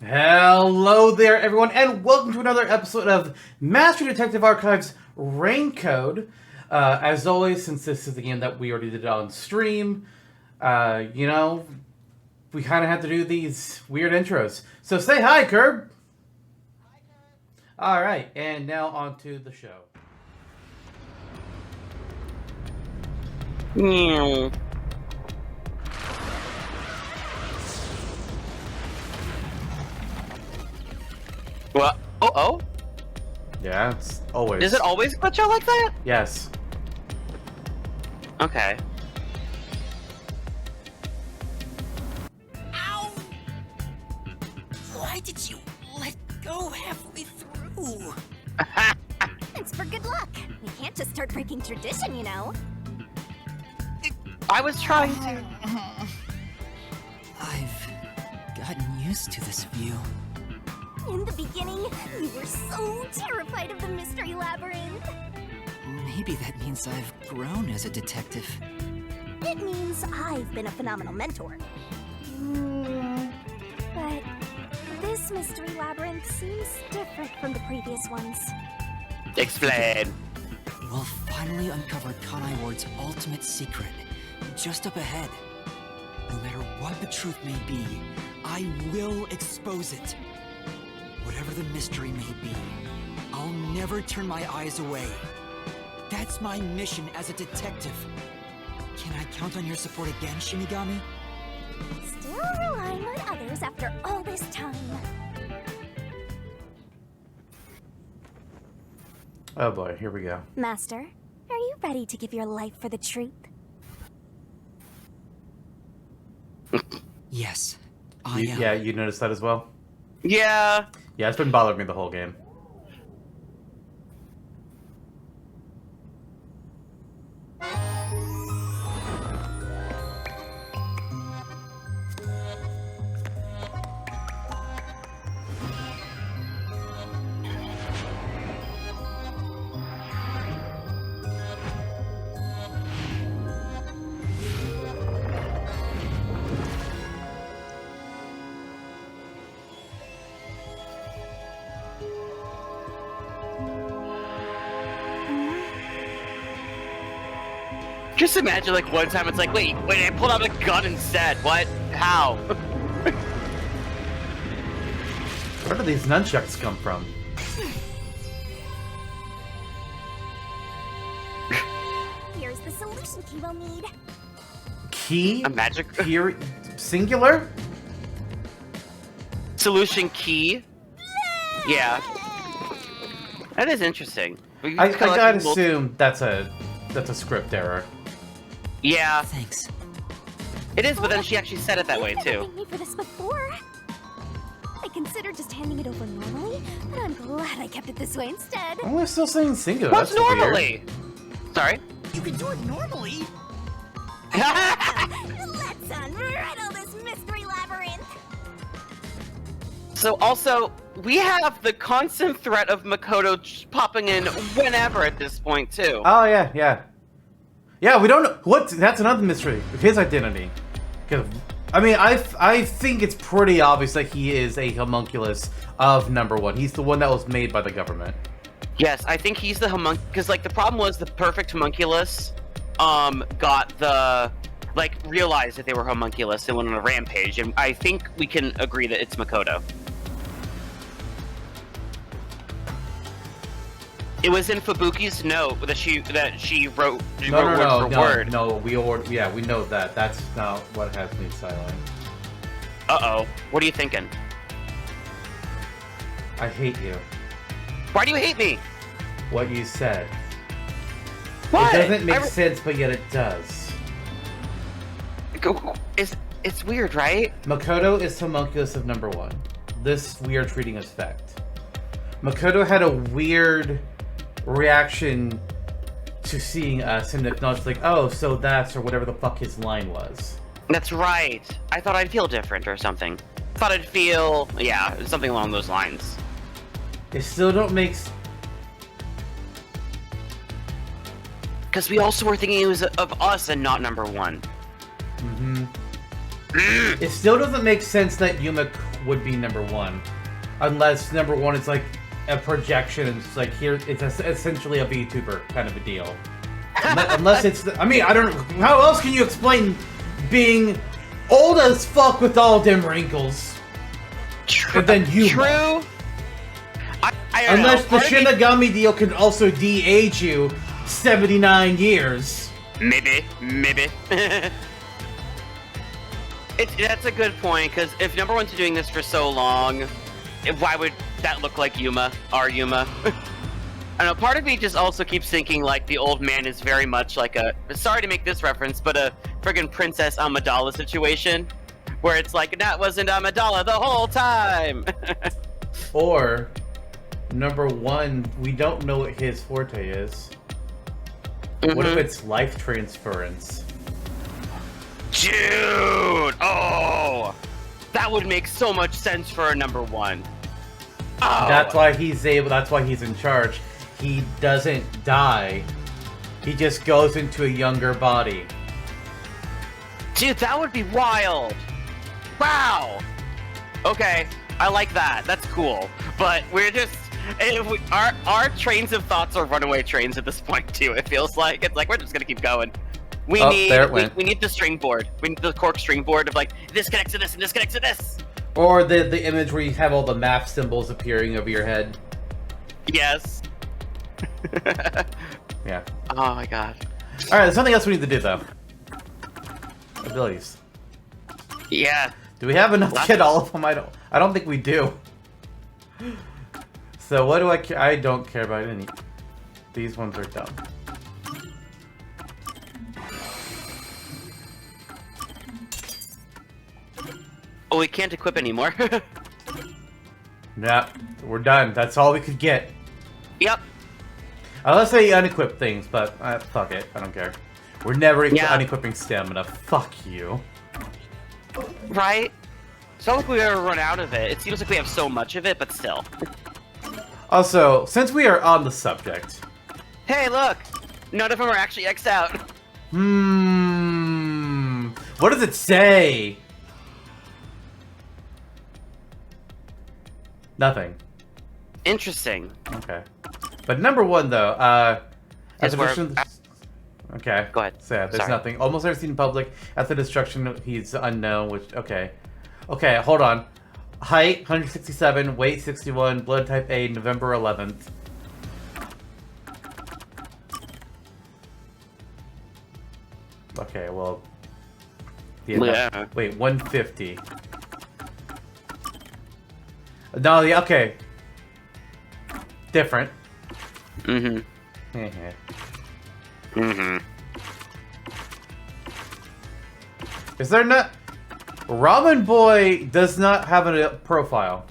Hello there, everyone, and welcome to another episode of Master Detective Archive's Rain Code. As always, since this is the game that we already did on stream, we kind of have to do these weird intros. So say hi, Curb! Hi, Curb! Alright, and now on to the show. Meow. What? Oh? Yeah, it's always. Does it always glitch out like that? Yes. Okay. Ow! Why did you let go halfway through? It's for good luck. We can't just start breaking tradition, you know. I was trying to. I've gotten used to this view. In the beginning, you were so terrified of the Mystery Labyrinth. Maybe that means I've grown as a detective. It means I've been a phenomenal mentor. But this Mystery Labyrinth seems different from the previous ones. Explain. We'll finally uncover Kanai Ward's ultimate secret, just up ahead. No matter what the truth may be, I will expose it. Whatever the mystery may be, I'll never turn my eyes away. That's my mission as a detective. Can I count on your support again, Shinigami? Still relying on others after all this time. Oh boy, here we go. Master, are you ready to give your life for the truth? Yes, I am. Yeah, you noticed that as well? Yeah. Yeah, it's been bothering me the whole game. Just imagine, like, one time it's like, wait, I pulled out a gun instead. What? How? Where do these nunchucks come from? Here's the solution key we'll need. Key? A magic Here, singular? solution key? Yeah. That is interesting. I gotta assume that's a script error. Yeah, Thanks. it is, but then she actually said it that way, You've never too. thanked me for this before. I considered just handing it over normally, but I'm glad I kept it this way instead. Oh, we're still saying singular. What's That's weird. normally? Sorry? You can do it normally. Let's unravel this mystery labyrinth. So also, we have the constant threat of Makoto popping in whenever at this point, too. Oh, yeah. Yeah, we don't know. That's another mystery of his identity. 'Cause, I mean, I think it's pretty obvious that he is a homunculus of number one. He's the one that was made by the government. Yes, I think he's the homunculus, because, like, the problem was the perfect homunculus, got the, like, realized that they were homunculus and went on a rampage, and I think we can agree that it's Makoto. It was in Fubuki's note that she wrote word for word. No, we know that. That's not what has me silent. Uh-oh. What are you thinking? I hate you. Why do you hate me? What you said. What? It doesn't make sense, but yet it does. It's weird, right? Makoto is homunculus of number one. This we are treating as fact. Makoto had a weird reaction to seeing us and acknowledged, like, oh, so that's, or whatever the fuck his line was. That's right. I thought I'd feel different or something. Thought I'd feel, yeah, something along those lines. It still don't make Because we also were thinking it was of us and not number one. It still doesn't make sense that Yuma would be number one, unless number one is like a projection. And it's like here, it's essentially a VTuber kind of a deal. Unless it's, I mean, I don't know. How else can you explain being old as fuck with all them wrinkles? And then Yuma. True. I don't Unless know. the Shinigami deal can also de-age you 79 years. Maybe. That's a good point, because if number one's doing this for so long, why would that look like Yuma? Our Yuma? I don't know, part of me just also keeps thinking like the old man is very much like a, sorry to make this reference, but a friggin' Princess Amidala situation, where it's like, that wasn't Amidala the whole time! Or, number one, we don't know what his forte is. What if it's life transference? Dude! Oh! That would make so much sense for a number one. Oh! That's why he's able, that's why he's in charge. He doesn't die. He just goes into a younger body. Dude, that would be wild! Wow! Okay, I like that. That's cool. But we're just... our trains of thoughts are runaway trains at this point, too, it feels like. It's like, we're just gonna keep going. We need the string board. We need the cork string board of like, this connects to this and this connects to this! Or the image where you have all the math symbols appearing over your head. Yes. Yeah. Oh my god. Alright, there's something else we need to do, though. Abilities. Yeah. Do we have enough to get all of them? I don't think we do. So what do I care? I don't care about any. These ones are dumb. Oh, we can't equip anymore. Yeah, we're done. That's all we could get. Yep. Unless they unequip things, but fuck it. I don't care. We're never unequipping stamina. Fuck you. Right? It's not like we ever run out of it. It seems like we have so much of it, but still. Also, since we are on the subject... Hey, look! None of them are actually X'd out. What does it say? Nothing. Interesting. Okay. But number one, though, okay. Go ahead. So yeah, there's Sorry. nothing. Almost never seen in public. At the destruction, he's unknown, which, okay. Okay, hold on. Height, 167, weight, 61, blood type A, November 11th. Okay, well... Yeah. Wait, 150. No, yeah, okay. Different. Is there not... Ramen Boy does not have a profile.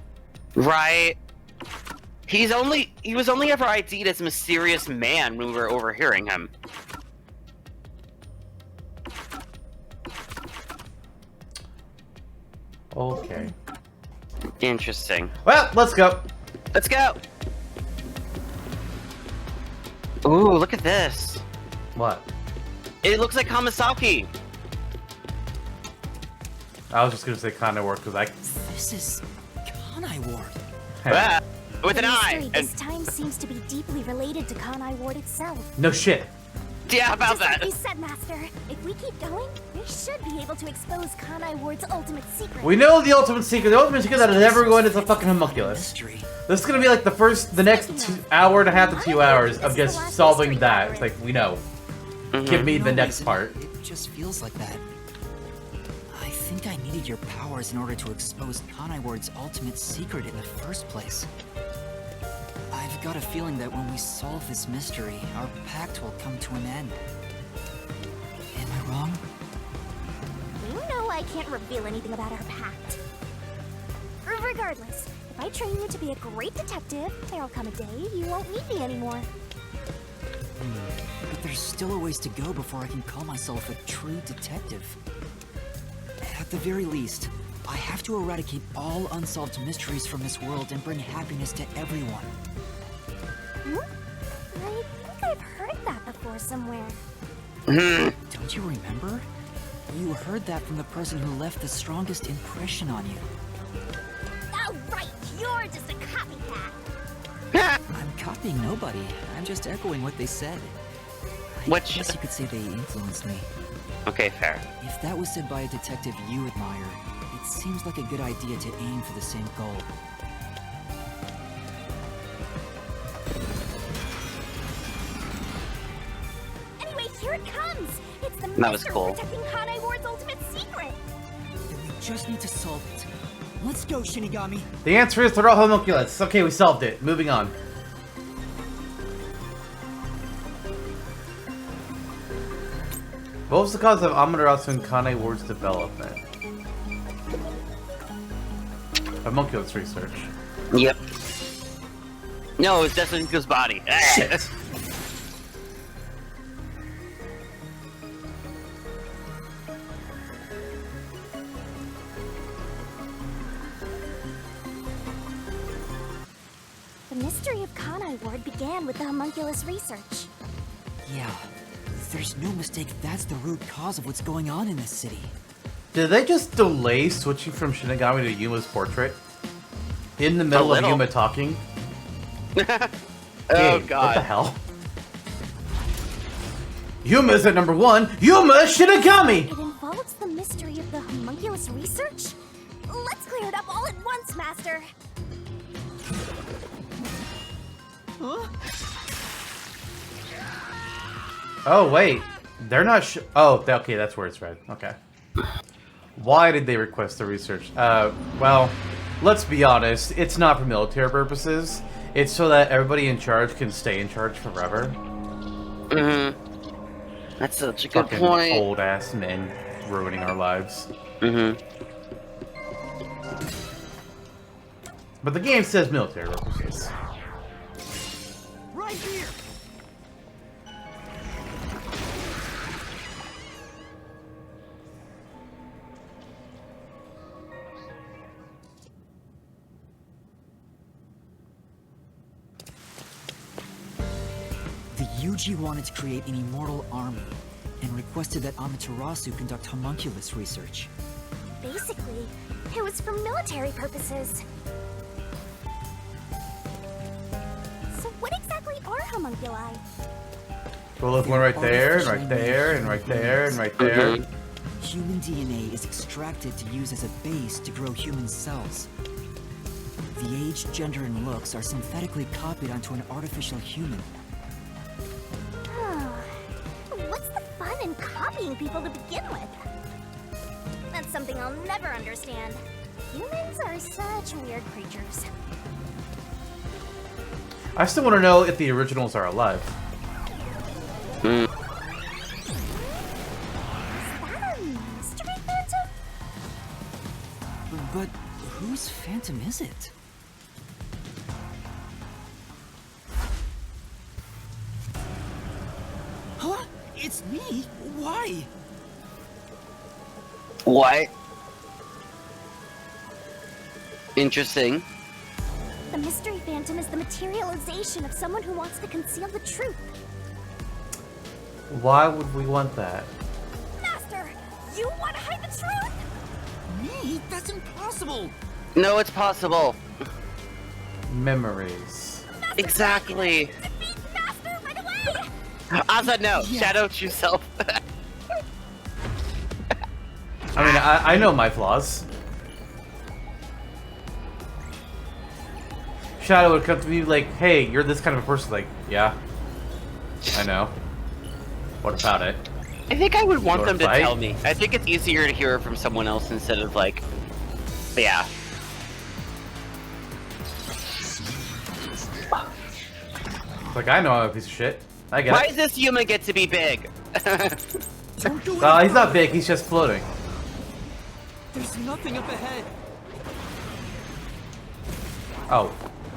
Right. He was only ever ID'd as Mysterious Man when we were overhearing him. Okay. Interesting. Well, let's go. Let's go! Ooh, look at this. What? It looks like Hamasaki. I was just gonna say kind of work because I... This is Kanai Ward. Ah, with an The eye! mystery And, this time seems to be deeply related to Kanai Ward itself. No shit. yeah, about Just like that. we said, Master, if we keep going, we should be able to expose Kanai Ward's ultimate secret. We know the ultimate secret. The ultimate secret that is ever going is a fucking homunculus. Mystery. This is gonna be like the next hour and a half to 2 hours of just solving that. It's like, we know. Give me the No next reason, part. It just feels like that. I think I needed your powers in order to expose Kanai Ward's ultimate secret in the first place. I've got a feeling that when we solve this mystery, our pact will come to an end. Am I wrong? You know I can't reveal anything about our pact. Regardless, if I train you to be a great detective, there'll come a day you won't need me anymore. But there's still a ways to go before I can call myself a true detective. At the very least, I have to eradicate all unsolved mysteries from this world and bring happiness to everyone. I think I've heard that before somewhere. Don't you remember? You heard that from the person who left the strongest impression on you. copying nobody. I'm just echoing what they said. I guess you could say they influenced me. Okay, fair. If that was said by a detective you admire, it seems like a good idea to aim for the same goal. Anyway, here it comes! It's the That was mystery cool. protecting Kanai Ward's ultimate secret! Then we just need to solve it. Let's go, Shinigami! The answer is they're all homunculus. Okay, we solved it. Moving on. What was the cause of Amaterasu and Kanai Ward's development? Homunculus research. Yep. No, it's Destiny's body. Shit! The mystery of Kanai Ward began with the homunculus research. Yeah, there's no mistake that's the root cause of what's going on in this city. Did they just delay switching from Shinigami to Yuma's portrait? In the middle of little. Yuma talking? Oh, Hey, God. what the hell? Yuma's at number 1! Yuma Shinigami! It involves the mystery of the homunculus research? Let's clear it up all at once, Master! Oh, wait. They're not oh, okay, that's where it's read. Okay. Why did they request the research? Well, let's be honest. It's not for military purposes. It's so that everybody in charge can stay in charge forever. Mm-hmm. That's such a good Fucking point. old-ass men ruining our lives. Mm-hmm. But the game says military purposes. Right here! The Yuji wanted to create an immortal army, and requested that Amaterasu conduct homunculus research. Basically, it was for military purposes. So what exactly are homunculi? Well, there's one right there, and right there, and right there, and right there. Mhm. Human DNA is extracted to use as a base to grow human cells. The age, gender, and looks are synthetically copied onto an artificial human. What's the fun in copying people to begin with? That's something I'll never understand. Humans are such weird creatures. I still want to know if the originals are alive. Mm. Is that a mystery phantom? But whose phantom is it? Huh? It's me? Why? What? Interesting. The mystery phantom is the materialization of someone who wants to conceal the truth. Why would we want that? Master, you want to hide the truth? Me? That's impossible! No, it's possible. Memories. Master, Exactly. defeat Master right away! Asa, no. Yeah. Shadow yourself. I mean, I know my flaws. Shadow would come to me like, hey, you're this kind of a person. Like, yeah, I know. What about it? I think I would want Or them to fight? tell me. I think it's easier to hear it from someone else instead of like, yeah. Like, I know I'm a piece of shit. I get Why it. does this Yuma get to be big? Don't go any He's not further. big, he's just floating. There's nothing up ahead. Oh.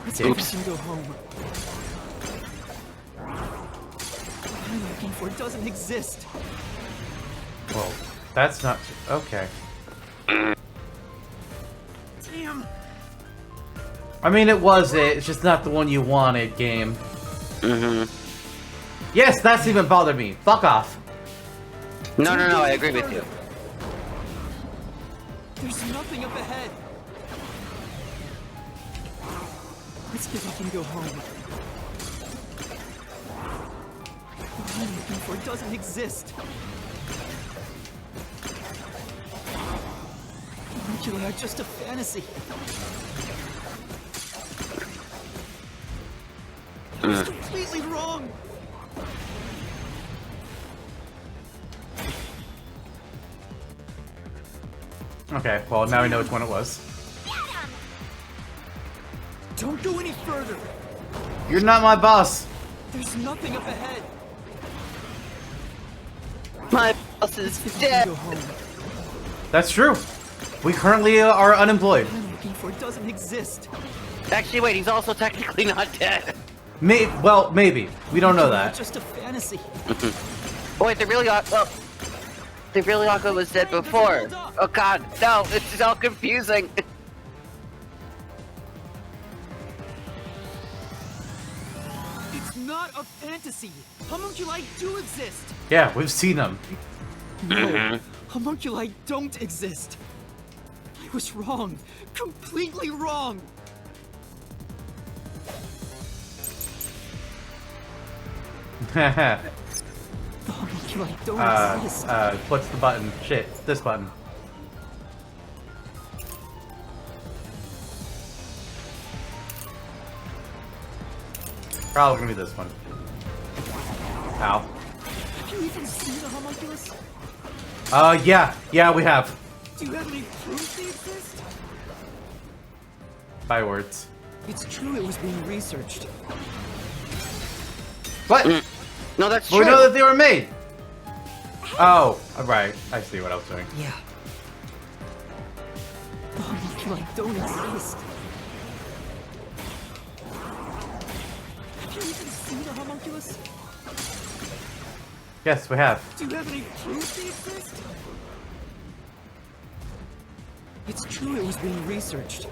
Let's Okay. go and go home. What I'm looking for doesn't exist. Whoa. That's not... Okay. Damn. I mean, it was it. It's just not the one you wanted, game. Mm-hmm. Yes, that's even bothered me. Fuck off. No, I agree with you. There's nothing up ahead. Let's get up and go home. for doesn't exist. Homunculi are just a fantasy. I was completely wrong. Okay, well, now we know which one it was. Don't go any further. You're not my boss. There's nothing up ahead. My boss is Go dead. home. That's true. We currently are unemployed. What I'm looking for doesn't exist. Actually, wait, he's also technically not dead. Well, maybe. We don't know that. Just a fantasy. Oh, wait, the really Akko was dead before. Oh god, no, it's all confusing. It's not a fantasy. Homunculi do exist. Yeah, we've seen them. No, homunculi don't exist. I was wrong. Completely wrong. The homunculi don't exist. What's the button? Shit, this button. Probably gonna be this one. Ow. Have you even seen a homunculus? Yeah, we have. Do you have any proof they exist? By words. It's true it was being researched. What? No, that's But true. we know that they were made. Oh, right. I see what I was doing. Yeah. The homunculi don't exist. Have you even seen a homunculus? Yes, we have. Do you have any proof they exist? It's true it was being researched.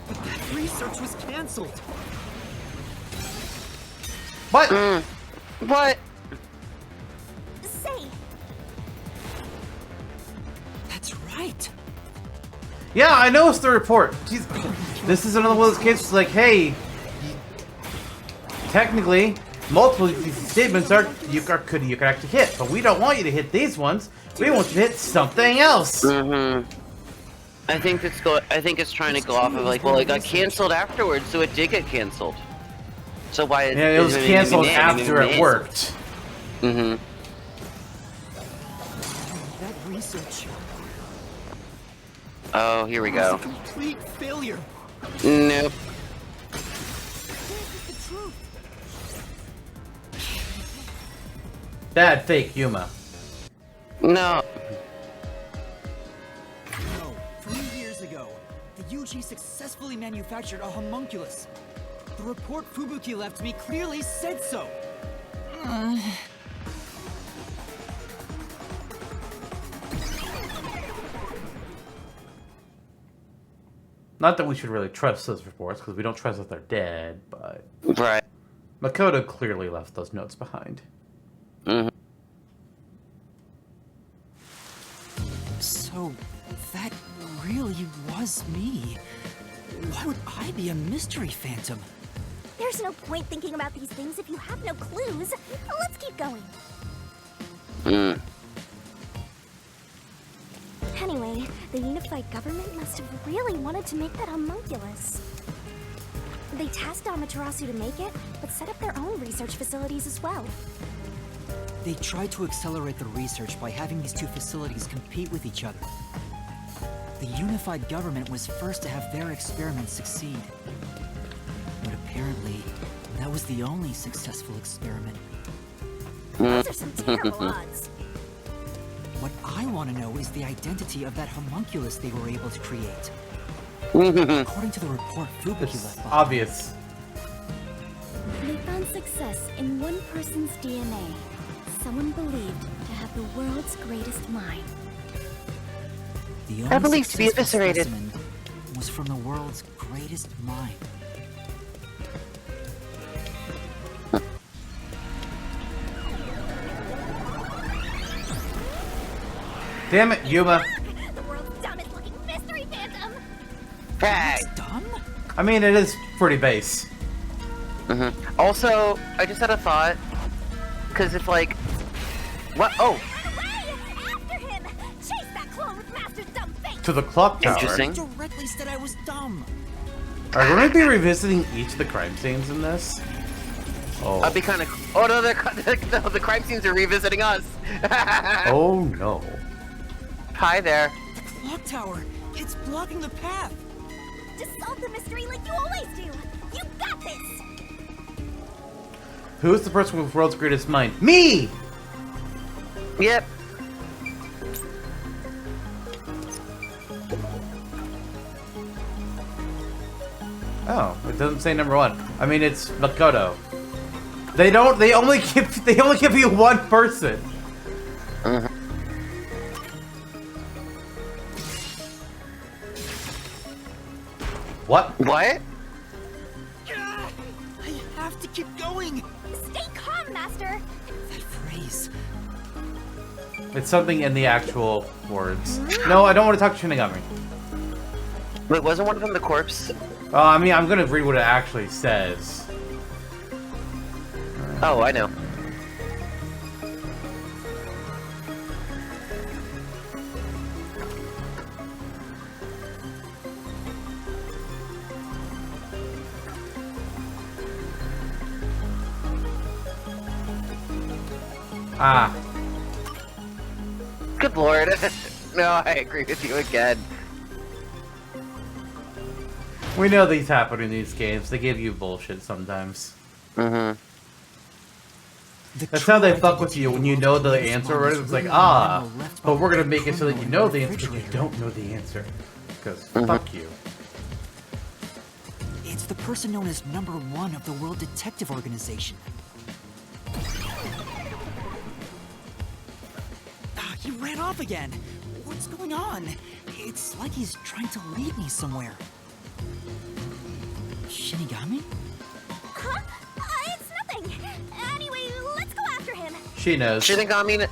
But that research was cancelled. What? What? Say, That's right. Yeah, I know it's the report. Jeez. This is another one of those cases like, hey, technically, multiple of these statements you could actually hit, but we don't want you to hit these ones. We want you to hit something else. I think it's trying to go off of like, well, it got canceled afterwards, so it did get canceled. So why? Yeah, it was canceled after it worked. Mm-hmm. That research Oh, here we was go. a complete failure. Nope. This is the truth. Bad fake Yuma. No. No, 3 years ago, the UG successfully manufactured a homunculus. The report Fubuki left me clearly said so. Not that we should really trust those reports, because we don't trust that they're dead, but Right. Makoto clearly left those notes behind. Mm-hmm. So, that really was me. Why would I be a mystery phantom? there's no point thinking about these things if you have no clues. Let's keep going. Mm. Anyway, the unified government must have really wanted to make that homunculus. They tasked Amaterasu to make it, but set up their own research facilities as well. They tried to accelerate the research by having these two facilities compete with each other. The unified government was first to have their experiments succeed. But apparently, that was the only successful experiment. Those are some terrible odds. What I want to know is the identity of that homunculus they were able to create. According to the report Fubuki It's left behind, obvious. They found success in one person's DNA. Someone believed to have the world's greatest mind. the I only believe to be successful eviscerated. specimen was from the world's greatest mind. Damn it, Yuma. The world's dumbest looking mystery phantom! Hey. It's dumb? I mean, it is pretty base. Also, I just had a thought. Because if, like... What? Oh! Run away! After him! Chase that clone with Master's dumb face! To the clock tower. Interesting. Directly said I was dumb. Are we going to be revisiting each of the crime scenes in this? Oh. That'd be kind of... Oh, no, no, the crime scenes are revisiting us. Oh, no. Hi there. The clock tower. It's blocking the path. Just solve the mystery like you always do! You got this! Who's the person with the world's greatest mind? Me! Yep. Oh, it doesn't say number one. I mean, it's Makoto. They only give you one person. What? What? I have to keep going. Stay calm, Master! That phrase. It's something in the actual words. No, I don't want to talk to Shinigami. Wait, wasn't one of them the corpse? I mean, I'm gonna read what it actually says. Oh, I know. Ah. Good lord. No, I agree with you again. We know these happen in these games. They give you bullshit sometimes. The That's how they true fuck with you when you know the identity of answer this already. one It's is like, really ah, the left but we're gonna behind make it so that you know the answer, but you refrigerator. don't know the answer. Because fuck you. It's the person known as number 1 of the World Detective Organization. Ah, he ran off again. What's going on? It's like he's trying to lead me somewhere. Shinigami? Huh? It's nothing! Anyway, let's go after him! She knows. Shinigami,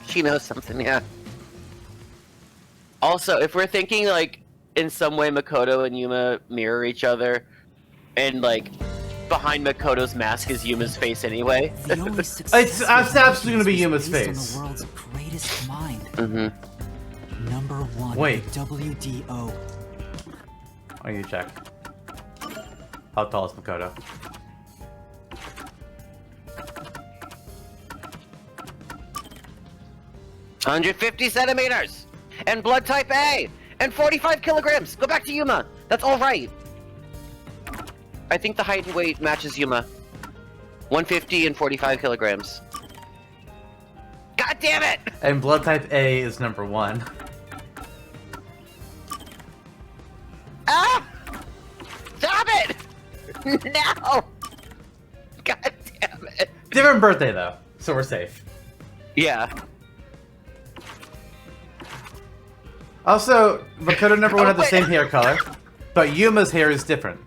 she knows something, yeah. Also, if we're thinking, like, in some way Makoto and Yuma mirror each other, and, like, behind Makoto's mask is Yuma's face anyway. The only success It's absolutely gonna be is Yuma's based face. on the world's greatest mind. Number 1 Wait. WDO. I need to check. How tall is Makoto? $150 and blood type A, and 45 kilograms. Go back to Yuma. That's all right. I think the height and weight matches Yuma. 150 and 45 kilograms. God damn it! And blood type A is number 1. Ah! Stop it! No! God damn it! Different birthday though, so we're safe. Yeah. Also, Makoto number 1 had the wait. same hair color, but Yuma's hair is different.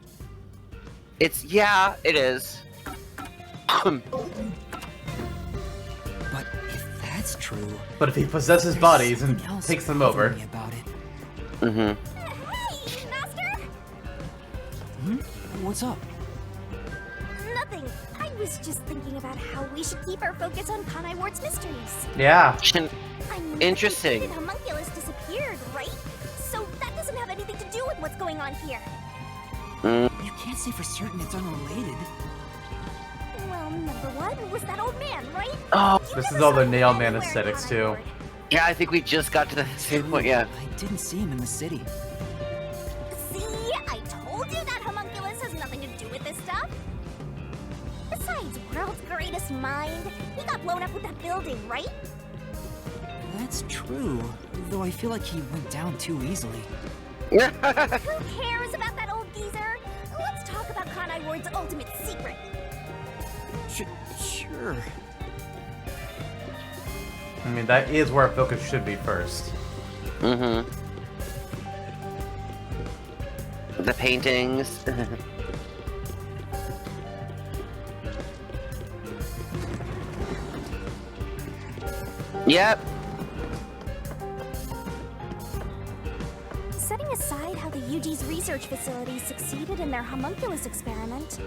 It's, yeah, it is. But if that's true, But if he possesses there's bodies and something else takes them over, bothering me about it. Hey, Master! What's up? Nothing. I was just thinking about how we should keep our focus on Kanai Ward's mysteries. yeah. I mean, Interesting. The homunculus disappeared, right? So that doesn't have anything to do with what's going on here. You can't say for certain it's unrelated. Well, number 1 was that old man, right? Oh, You This never is all saw the him Nail Man anywhere in aesthetics Kanai too. Ward. yeah, I think we just got to the same point, yeah. I didn't see him in the city. See? I told you that homunculus has nothing to do with this stuff. Besides, world's greatest mind. He got blown up with that building, right? That's true, though I feel like he went down too easily. Who cares about that old geezer? Let's talk about Kanai Ward's ultimate secret. Sure. I mean, that is where our focus should be first. The paintings. Yep. Setting aside how the UG's research facility succeeded in their homunculus experiment.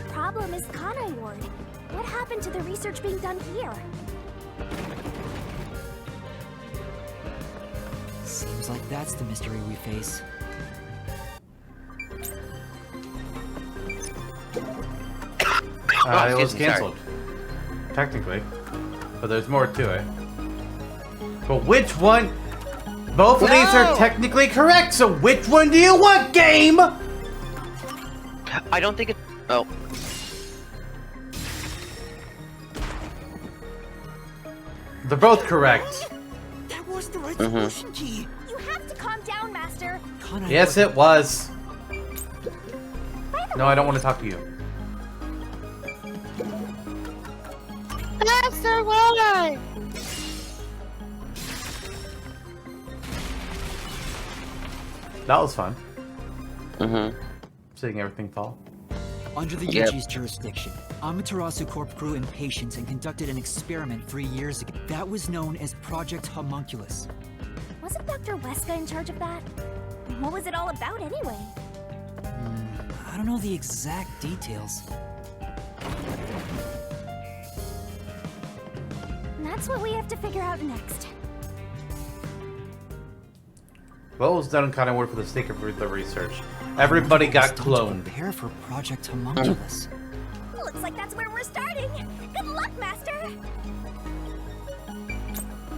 Problem is Kanai Ward. What happened to the research being done here? Seems like that's the mystery we face. It was excuse me, sorry. canceled. Technically. But there's more to it. But which one? Both of these are technically correct, so which one do you want, game? I don't think it. Oh. They're both correct. That was the right solution key. You have to calm down, Master. Yes, it was. No, I don't want to talk to you. Master, why? That was fun. Mm-hmm. Seeing everything fall. Under the Yep. UG's jurisdiction, Amaterasu Corp grew impatient and conducted an experiment 3 years ago. That was known as Project Homunculus. Wasn't Dr. Weska in charge of that? What was it all about anyway? I don't know the exact details. That's what we have to figure out next. What was done in Kanai Ward for the sake of the research? Everybody got Done to cloned. Prepare for Project Homunculus. Looks like that's where we're starting. Good luck, Master.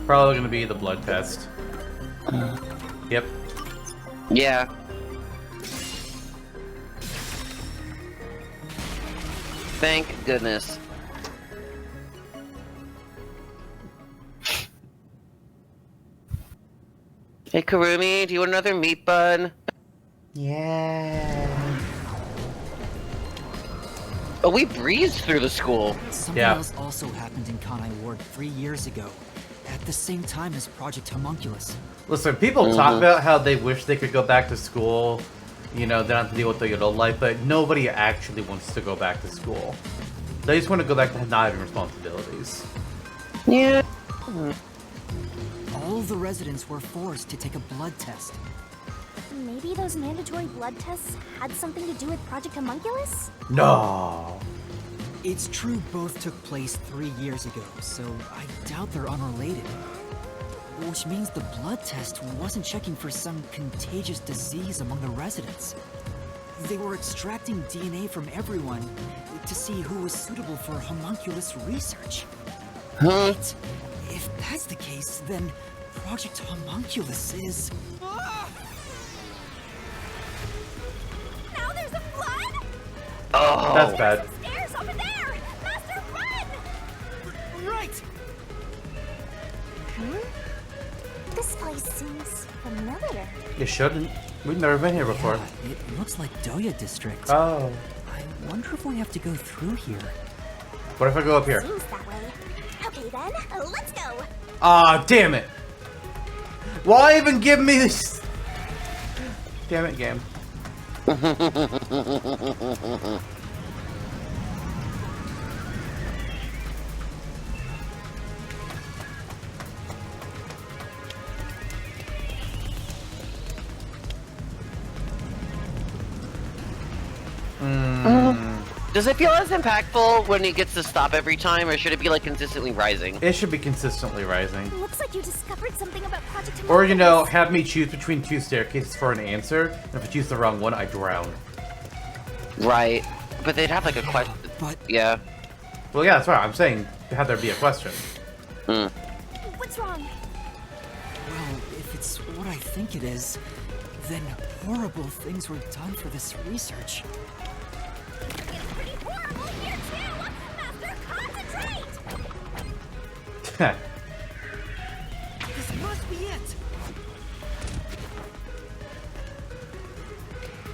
Probably gonna be the blood test. Yep. Yeah. Thank goodness. Hey Karumi, do you want another meat bun? Yeah. Oh, we breezed through the school. Something Yeah. else also happened in Kanai Ward 3 years ago, at the same time as Project Homunculus. Listen, people talk about how they wish they could go back to school. You know, they don't have to deal with the adult life, but nobody actually wants to go back to school. They just want to go back to not having responsibilities. Yeah. All the residents were forced to take a blood test. Maybe those mandatory blood tests had something to do with Project Homunculus? No. It's true both took place 3 years ago, so I doubt they're unrelated. Which means the blood test wasn't checking for some contagious disease among the residents. They were extracting DNA from everyone to see who was suitable for homunculus research. Huh? But if that's the case, then Project Homunculus is... Now there's a flood? Oh. That's bad. Stairs over there! Master, run! Right! This place seems familiar. You shouldn't. We've never been here before. Yeah, it looks like Doya District. Oh. I wonder if we have to go through here. What if I go up here? Seems that way. Okay then, let's go. Ah, damn it. Why even give me this? Damn it, game. Does it feel as impactful when it gets to stop every time, or should it be like consistently rising? It should be consistently rising. Looks like you discovered something about Project Homunculus. Or, you know, have me choose between two staircases for an answer, and if I choose the wrong one, I drown. Right. But they'd have like a question. But Yeah. Well, yeah, that's right. I'm saying, have there be a question. Hmm. What's wrong? well, if it's what I think it is, then horrible things were done for this research. It's pretty horrible here too! Master, concentrate! This must be it!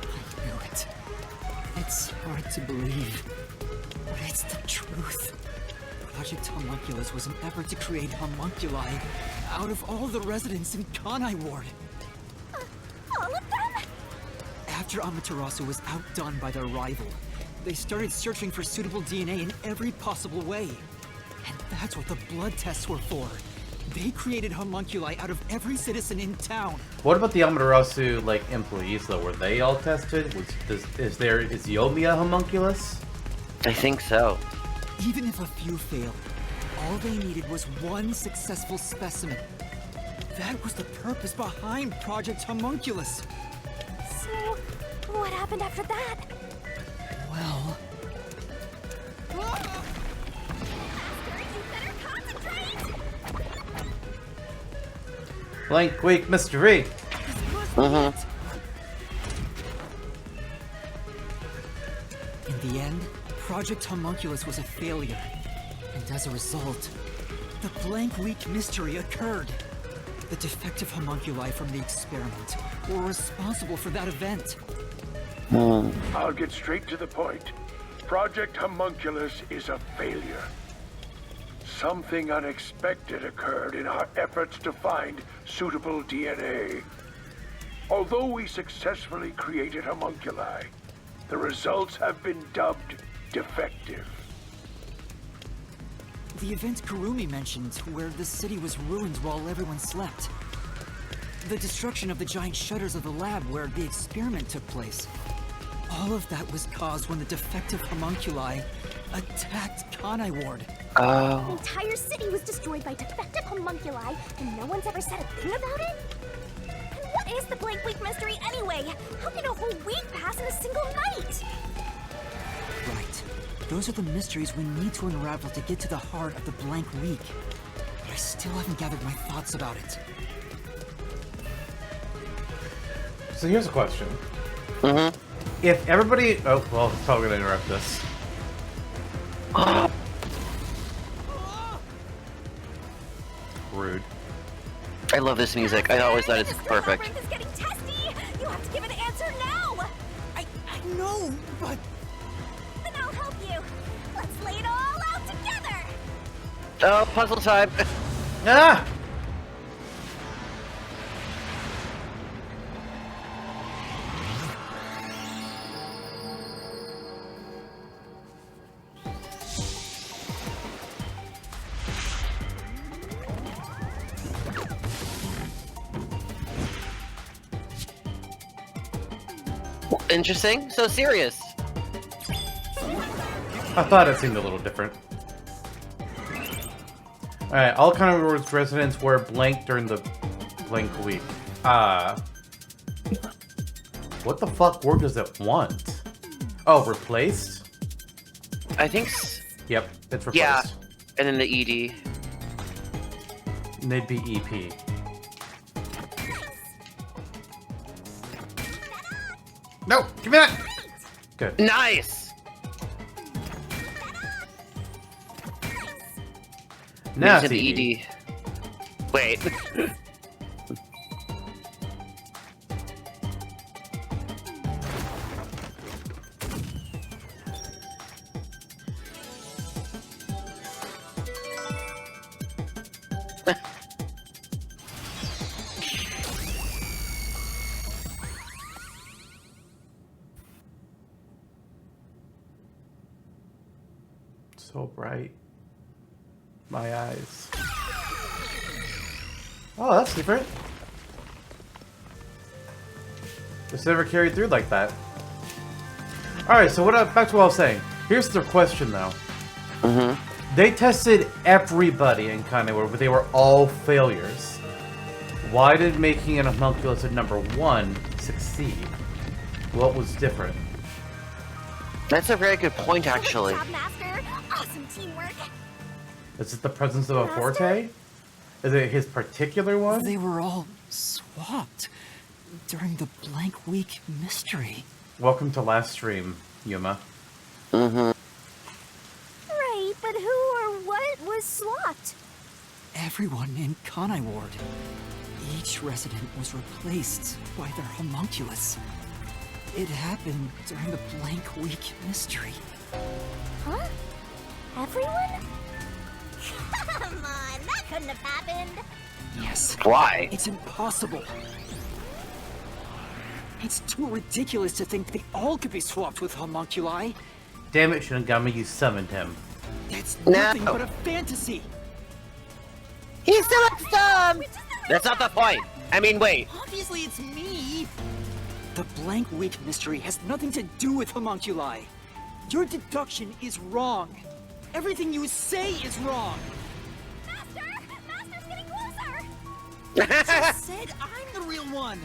I knew it. It's hard to believe, but it's the truth. Project Homunculus was an effort to create homunculi out of all the residents in Kanai Ward. All of them? After Amaterasu was outdone by their rival, they started searching for suitable DNA in every possible way. And that's what the blood tests were for. They created homunculi out of every citizen in town. What about the Amaterasu, like, employees, though? Were they all tested? Is Yumi a homunculus? I think so. Even if a few failed, all they needed was one successful specimen. That was the purpose behind Project Homunculus. So, what happened after that? Well... You better concentrate! Blank Week Mystery. In the end, Project Homunculus was a failure. And as a result, the blank week mystery occurred. The defective homunculi from the experiment were responsible for that event. I'll get straight to the point. Project Homunculus is a failure. Something unexpected occurred in our efforts to find suitable DNA. Although we successfully created homunculi, the results have been dubbed defective. The event Kurumi mentioned, where the city was ruined while everyone slept. The destruction of the giant shutters of the lab where the experiment took place. All of that was caused when the defective homunculi attacked Kanai Ward. The Oh. entire city was destroyed by defective homunculi, and no one's ever said a thing about it? And what is the blank week mystery anyway? How can a whole week pass in a single night? Right. Those are the mysteries we need to unravel to get to the heart of the blank week. But I still haven't gathered my thoughts about it. So here's a question. If everybody... Oh, well, it's probably going to interrupt this. Rude. I love this music. I always thought it's This perfect. labyrinth is getting testy! You have to give an answer now! I know, but... Then I'll help you. Let's lay it all out together! Oh, puzzle time. Ah! Interesting. So serious. I thought it seemed a little different. Alright, all Kanai Ward's residents were blank during the blank week. What the fuck word does it want? Oh, replaced? I think. Yep, it's replaced. Yeah. And then the ED. And they'd be EP. No! Give me that! Good. Nice. Now To it's the EP. ED. Wait. So bright. My eyes. Oh, that's different. It's never carried through like that. Alright, so back to what I was saying. Here's the question, though. They tested everybody in Kanai Ward, but they were all failures. Why did making an homunculus at number 1 succeed? What was different? That's a very good point, actually. Good job, Master. Awesome teamwork. Is it the presence of a forte? Is it his particular one? They were all swapped during the blank week mystery. Welcome to last stream, Yuma. Right, but who or what was swapped? Everyone in Kanai Ward. Each resident was replaced by their homunculus. It happened during the blank week mystery. Huh? Everyone? Come on, that couldn't have happened. Yes. Why? It's impossible. It's too ridiculous to think they all could be swapped with homunculi. Damn it, Shinigami, you summoned him. That's No. nothing but a fantasy. He selects them! That's not the point. I mean, wait. Obviously, it's me! The blank week mystery has nothing to do with homunculi. Your deduction is wrong. Everything you say is wrong. Master! Master's getting closer! I said I'm the real one.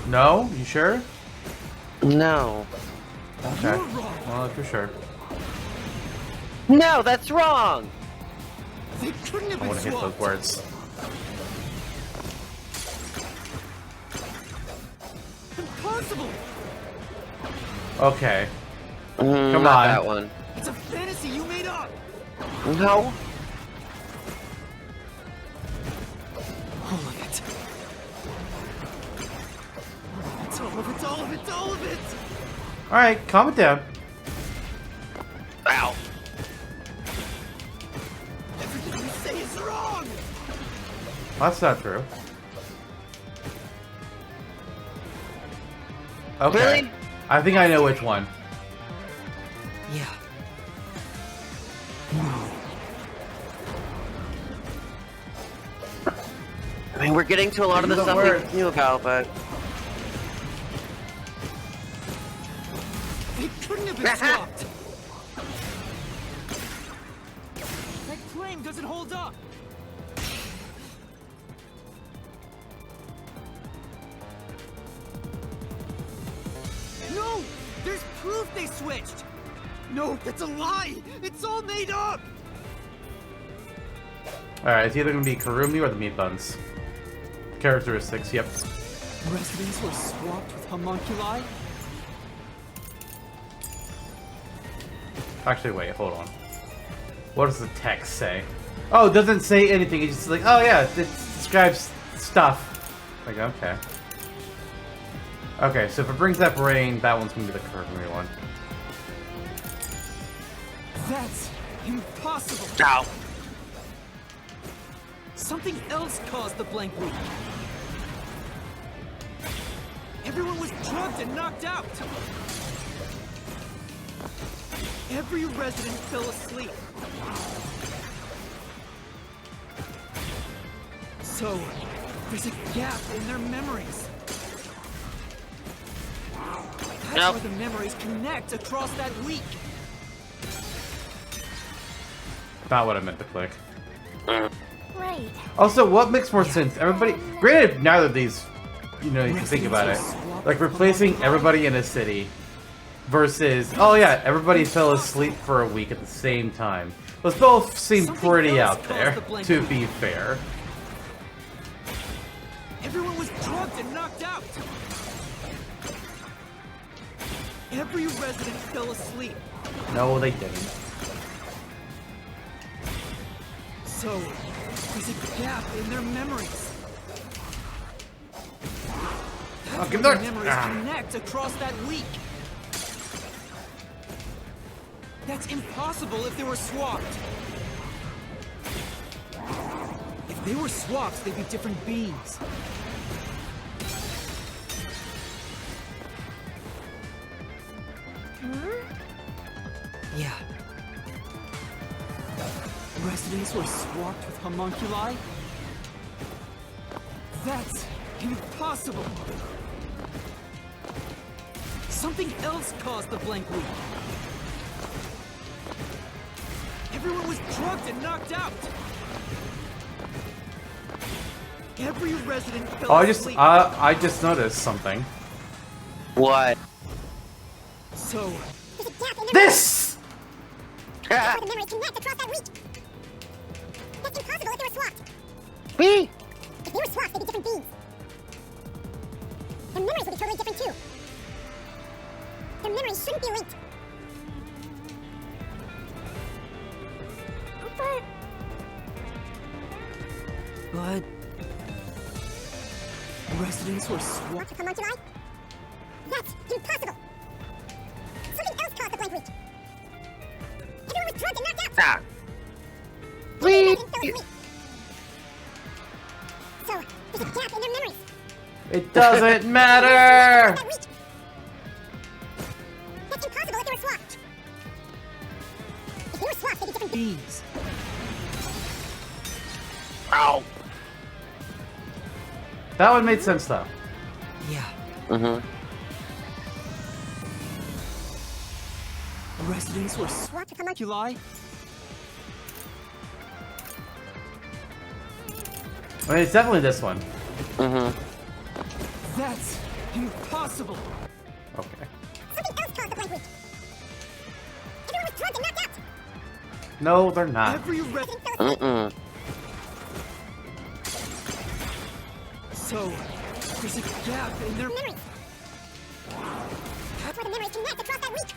No? You sure? No. Okay. Well, if you're sure. No, that's wrong! They couldn't have I been want to hit those swapped. words. Impossible! Okay. Come on. That one. It's a fantasy you made up! No. All of it. It's all of it, all of it, all of it! Alright, calm it down. Ow. Everything you say is wrong! That's not true. Okay. Really? I think I know which one. Yeah. I mean, we're getting to a lot of the Use the stuff words. we knew about, but... They couldn't have been swapped! That claim doesn't hold up! No! There's proof they switched! No, that's a lie! It's all made up! Alright, it's either gonna be Karumi or the meat buns. Characteristics, yep. Residents were swapped with homunculi? Actually, wait, hold on. What does the text say? Oh, it doesn't say anything. It's just like, oh yeah, it describes stuff. Like, okay. Okay, so if it brings up rain, that one's gonna be the Karumi one. That's impossible! Ow. Something else caused the blank week. Everyone was drugged and knocked out. Every resident fell asleep. So, there's a gap in their memories. That's Nope. why the memories connect across that week. Not what I meant to click. Right. Also, what makes more sense? Everybody, granted, neither of these, you know, you can think about it. Like replacing everybody in a city versus, oh yeah, everybody fell asleep for a week at the same time. Those both seem pretty out there, to be fair. Everyone was drugged and knocked out. Every resident fell asleep. No, they didn't. So, there's a gap in their memories. That's give why that- the memories ah. connect across that week. That's impossible if they were swapped. If they were swapped, they'd be different beings. Yeah. Residents were swapped with homunculi? That's impossible! Something else caused the blank week. Everyone was drugged and knocked out. Every resident fell Oh, asleep. I just noticed something. What? So, There's a gap in their This! That's why the memories connect across that week. That's impossible if they were swapped. Me? If they were swapped, they'd be different beings. Their memories would be totally different too. Their memories shouldn't be linked. But But residents were swapped. Homunculi? That's impossible! Something else caused the blank leak. Everyone was drugged and knocked out! Ah. Every resident fell asleep. So, there's a gap in their memories. It doesn't matter! That week. That's impossible if they were swapped. If they were swapped, they'd be different Bees. Ow. That one made sense though. Yeah. Mm-hmm. Residents were swapped with homunculi. homunculi. I mean, it's definitely this one. Mm-hmm. That's impossible. Okay. Something else caused the blank leak. Everyone was drugged and knocked out. No, they're not. Every Resident fell asleep. Mm-mm. So there's a gap in their Memories. That's where the memories connect across that week.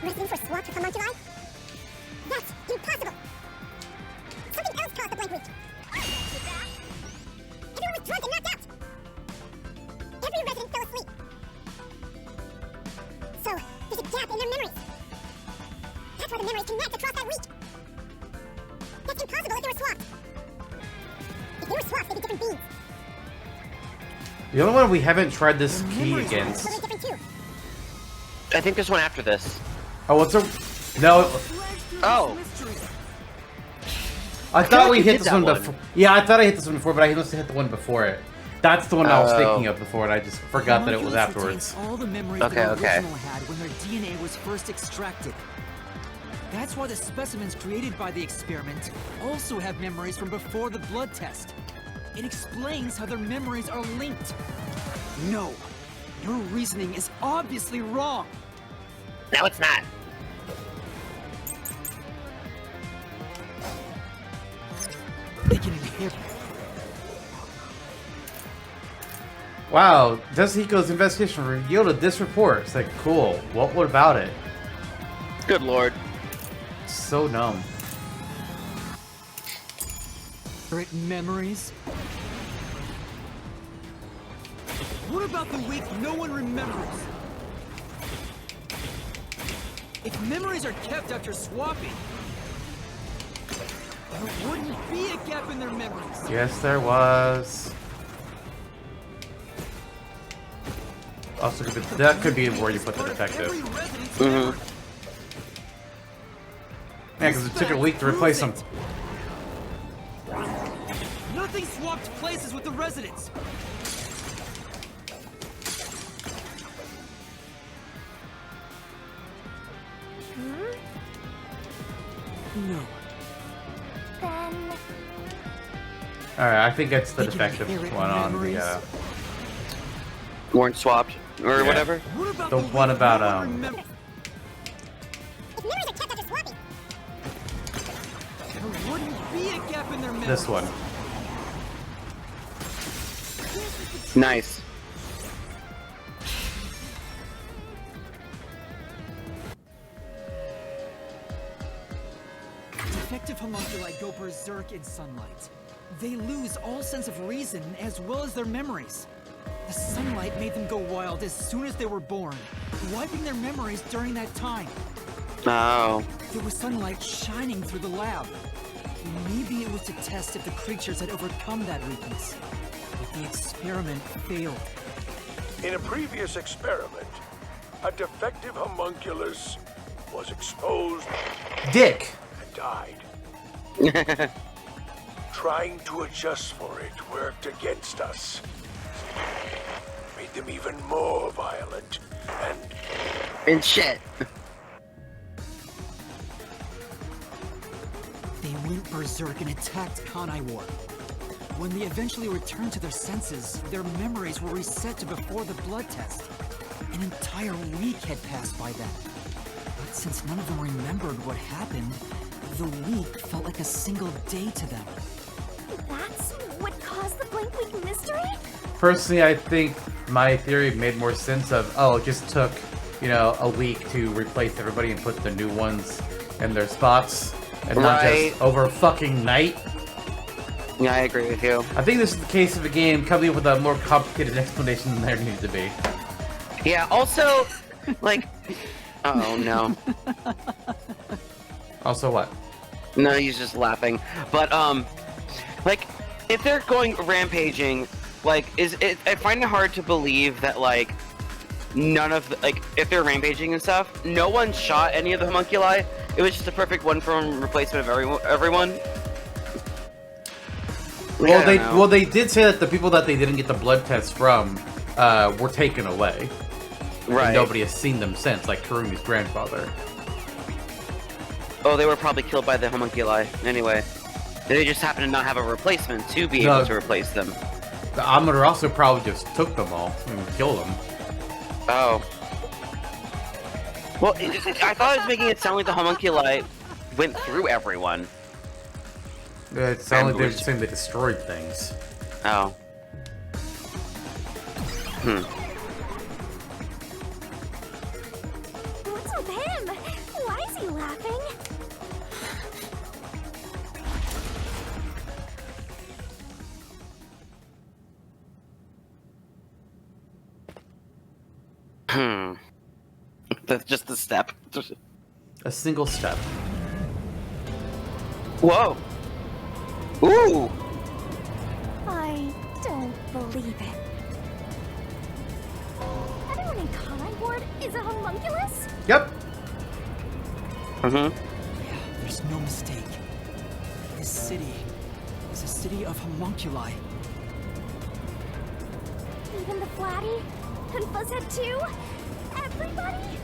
Residents were swapped with homunculi? That's impossible! Something else caused the blank leak. Everyone was drugged and knocked out. Every resident fell asleep. So, there's a gap in their memories. That's where the memories connect across that week. That's impossible if they were swapped. If they were swapped, they'd be different beings. The only one we haven't tried this key memories are against. Totally different too. I think there's one after this. Oh, what's a... No, Oh. I feel thought like we you hit did this that one one. before. Yeah, I thought I hit this one before, but I must have hit the one before it. That's the one I was Oh. thinking of before, and I just forgot that it was Homunculus retains afterwards. all the memories Okay, the okay. original had when their DNA was first extracted. That's why the specimens created by the experiment also have memories from before the blood test. It explains how their memories are linked. No, your reasoning is obviously wrong. No, it's not. They can inherit. Wow, Deshiko's investigation yielded this report. It's like, cool. What about it? Good lord. So numb. Memories? What about the week no one remembers? If memories are kept after swapping, there wouldn't be a gap in their memories. Yes, there was. Also, that could be where you put the defective. Mm-hmm. Yeah, because it took a week to replace them. Nothing swapped places with the residents. No. Then... Alright, I think it's the They can defective inherit one on the, memories. Weren't swapped or Yeah. whatever. What about The week one about, no one remembers? If memories are kept after swapping, There wouldn't be a gap in their memories. this one. Nice. Defective homunculi go berserk in sunlight. They lose all sense of reason as well as their memories. The sunlight made them go wild as soon as they were born, wiping their memories during that time. Oh. There was sunlight shining through the lab. Maybe it was to test if the creatures had overcome that weakness. But the experiment failed. In a previous experiment, a defective homunculus was exposed Dick! and died. Trying to adjust for it worked against us. Made them even more violent and And shit. They went berserk and attacked Kanai War. When they eventually returned to their senses, their memories were reset to before the blood test. An entire week had passed by then. But since none of them remembered what happened, the week felt like a single day to them. that's what caused the blank week mystery? Personally, I think my theory made more sense of, oh, it just took, you know, a week to replace everybody and put the new ones in their spots, and not just over fucking night. Yeah, I agree with you. I think this is the case of the game coming up with a more complicated explanation than there needed to be. Yeah, also, like... Oh, no. Also what? No, he's just laughing. But, like, if they're going rampaging, like, I find it hard to believe that, like, none of the, like, if they're rampaging and stuff, no one shot any of the homunculi. It was just a perfect one-for-one replacement of everyone. Well, they did say that the people that they didn't get the blood test from were taken away. Right. And nobody has seen them since, like Kurumi's grandfather. Oh, they were probably killed by the homunculi. Anyway, they just happen to not have a replacement to be able to replace them. The Amaterasu probably just took them all and killed them. Oh. Well, I thought it was making it sound like the homunculi went through everyone. It sounded like they were saying they destroyed things. Oh. What's with him? Why is he laughing? That's just the step. A single step. Whoa! Ooh! I don't believe it. Everyone in Kanai Ward is a homunculus? Yep. Yeah, there's no mistake. This city is a city of homunculi. Even the Flatty? And Fuzzhead too? Everybody?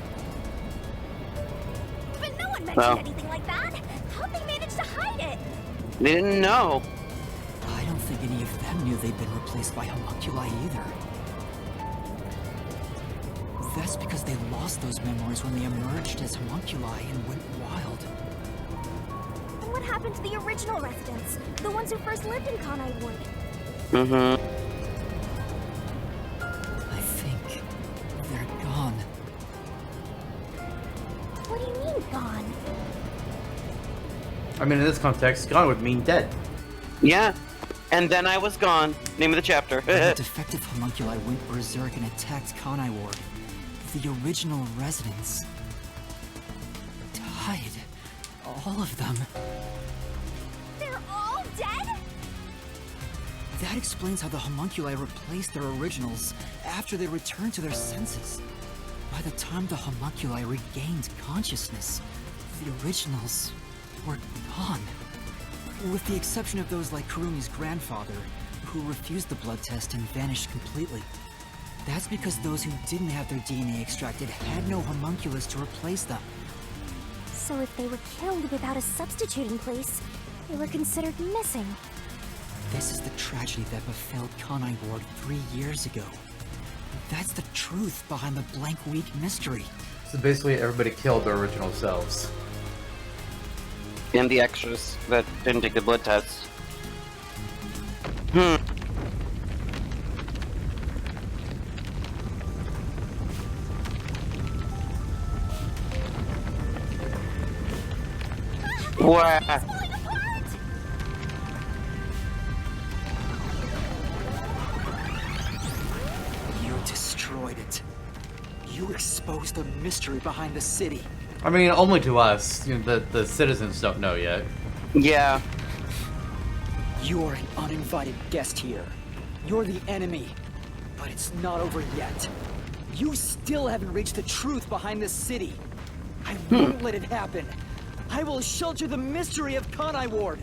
But no one mentioned anything like that! How'd they manage to hide it? They didn't know. I don't think any of them knew they'd been replaced by homunculi either. That's because they lost those memories when they emerged as homunculi and went wild. And what happened to the original residents? The ones who first lived in Kanai Ward? I think they're gone. What do you mean, gone? I mean, in this context, gone would mean dead. Yeah. And then I was gone. Name of the chapter. The defective homunculi went berserk and attacked Kanai Ward. The original residents died. All of them. They're all dead? That explains how the homunculi replaced their originals after they returned to their senses. By the time the homunculi regained consciousness, the originals were gone. With the exception of those like Kurumi's grandfather, who refused the blood test and vanished completely. That's because those who didn't have their DNA extracted had no homunculus to replace them. So if they were killed without a substitute in place, they were considered missing. This is the tragedy that befell Kanai Ward 3 years ago. That's the truth behind the Blank Week mystery. So basically, everybody killed their original selves. And the extras that didn't take the blood test. What? Falling apart! You destroyed it. You exposed the mystery behind the city. I mean, only to us. You know, the citizens don't know yet. Yeah. You're an uninvited guest here. You're the enemy. But it's not over yet. You still haven't reached the truth behind this city. I won't let it happen. I will shelter the mystery of Kanai Ward.